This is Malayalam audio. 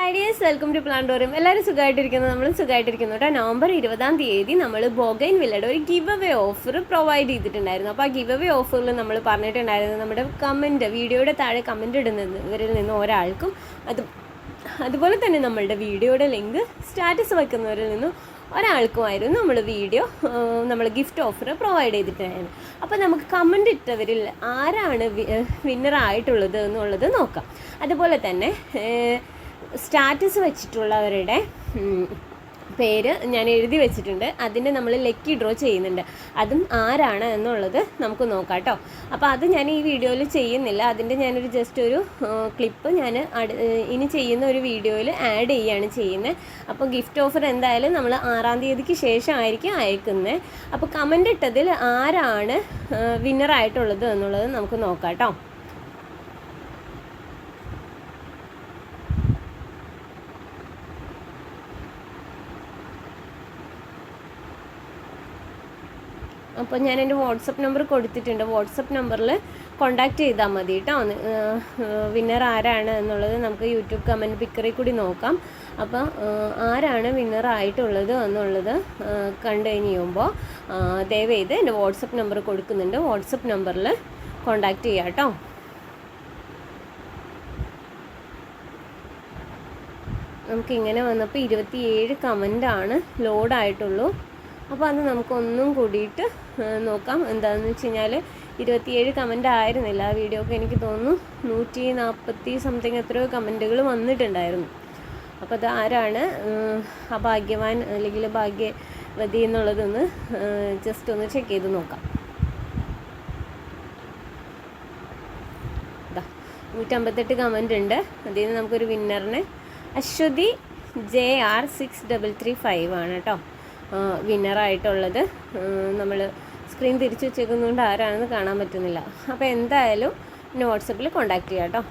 Hi dears, welcome to Plantorium. എല്ലാവരും സുഖമായിട്ടിരിക്കുന്നു. നമ്മൾ സുഖമായിട്ടിരിക്കുന്നു കേട്ടോ. നവംബർ 20 നമ്മൾ ബോഗൈൻ വില്ലയുടെ ഒരു ഗിവ് അവേ ഓഫർ പ്രൊവൈഡ് ചെയ്തിട്ടുണ്ടായിരുന്നു. അപ്പോൾ ആ ഗിവ് അവേ ഓഫറിൽ നമ്മൾ പറഞ്ഞിട്ടുണ്ടായിരുന്നു നമ്മുടെ വീഡിയോയുടെ താഴെ കമൻറ്റ് ഇടുന്നവരിൽ നിന്ന് ഒരാൾക്കും അതുപോലെ തന്നെ നമ്മളുടെ വീഡിയോയുടെ ലിങ്ക് സ്റ്റാറ്റസ് വയ്ക്കുന്നവരിൽ നിന്നും ഒരാൾക്കുമായിരുന്നു നമ്മൾ ഗിഫ്റ്റ് ഓഫർ പ്രൊവൈഡ് ചെയ്തിട്ടുണ്ടായിരുന്നു. അപ്പോൾ നമുക്ക് കമൻറ്റ് ഇട്ടവരിൽ ആരാണ് വിന്നറായിട്ടുള്ളത് എന്നുള്ളത് നോക്കാം. അതുപോലെ തന്നെ സ്റ്റാറ്റസ് വെച്ചിട്ടുള്ളവരുടെ പേര് ഞാൻ എഴുതി വെച്ചിട്ടുണ്ട്. അതിന് നമ്മൾ ലക്കി ഡ്രോ ചെയ്യുന്നുണ്ട്. അതും ആരാണ് എന്നുള്ളത് നമുക്ക് നോക്കാം കേട്ടോ. അപ്പോൾ അത് ഞാൻ ഈ വീഡിയോയിൽ ചെയ്യുന്നില്ല. അതിൻ്റെ ഞാനൊരു ജസ്റ്റ് ഒരു ക്ലിപ്പ് ഞാൻ ഇനി ചെയ്യുന്ന ഒരു വീഡിയോയിൽ ആഡ് ചെയ്യുകയാണ് ചെയ്യുന്നത്. അപ്പോൾ ഗിഫ്റ്റ് ഓഫർ എന്തായാലും നമ്മൾ 6-ാം തീയതിക്ക് ശേഷമായിരിക്കും അയക്കുന്നത്. അപ്പോൾ കമൻ്റ് ഇട്ടതിൽ ആരാണ് വിന്നറായിട്ടുള്ളത് എന്നുള്ളത് നമുക്ക് നോക്കാം കേട്ടോ. അപ്പോൾ ഞാൻ എൻ്റെ വാട്സപ്പ് നമ്പർ കൊടുത്തിട്ടുണ്ട്. വാട്സപ്പ് നമ്പറിൽ കോണ്ടാക്റ്റ് ചെയ്താൽ മതി കേട്ടോ. വിന്നർ ആരാണ് എന്നുള്ളത് നമുക്ക് യൂട്യൂബ് കമൻറ്റ് പിക്കറിൽ കൂടി നോക്കാം. അപ്പോൾ ആരാണ് വിന്നറായിട്ടുള്ളത് എന്നുള്ളത് കണ്ടു കഴിയുമ്പോൾ ദയവേത് എൻ്റെ വാട്സപ്പ് നമ്പർ കൊടുക്കുന്നുണ്ട്. വാട്സപ്പ് നമ്പറിൽ കോണ്ടാക്റ്റ് ചെയ്യാം കേട്ടോ. നമുക്കിങ്ങനെ വന്നപ്പോൾ 27 കമൻ്റാണ് ലോഡായിട്ടുള്ളൂ. അപ്പോൾ അത് നമുക്കൊന്നും കൂടിയിട്ട് നോക്കാം. എന്താണെന്ന് വെച്ച് കഴിഞ്ഞാൽ 27 കമൻ്റ് ആയിരുന്നില്ല ആ വീഡിയോക്ക്. എനിക്ക് തോന്നുന്നു 140 സംതിങ് എത്രയോ കമൻറ്റുകൾ വന്നിട്ടുണ്ടായിരുന്നു. അപ്പോൾ അത് ആരാണ് ആ ഭാഗ്യവാൻ അല്ലെങ്കിൽ ഭാഗ്യവതി എന്നുള്ളതൊന്ന് ജസ്റ്റ് ഒന്ന് ചെക്ക് ചെയ്ത് നോക്കാം. 158 കമൻ്റ് ഉണ്ട്. അതിൽ നിന്ന് നമുക്കൊരു വിന്നറിനെ അശ്വതി JR 6335 ആണ് കേട്ടോ വിന്നറായിട്ടുള്ളത്. നമ്മൾ സ്ക്രീൻ തിരിച്ചു വെച്ചേക്കുന്നതുകൊണ്ട് ആരാണെന്ന് കാണാൻ പറ്റുന്നില്ല. അപ്പോൾ എന്തായാലും വാട്സപ്പിൽ കോണ്ടാക്ട് ചെയ്യാം കേട്ടോ.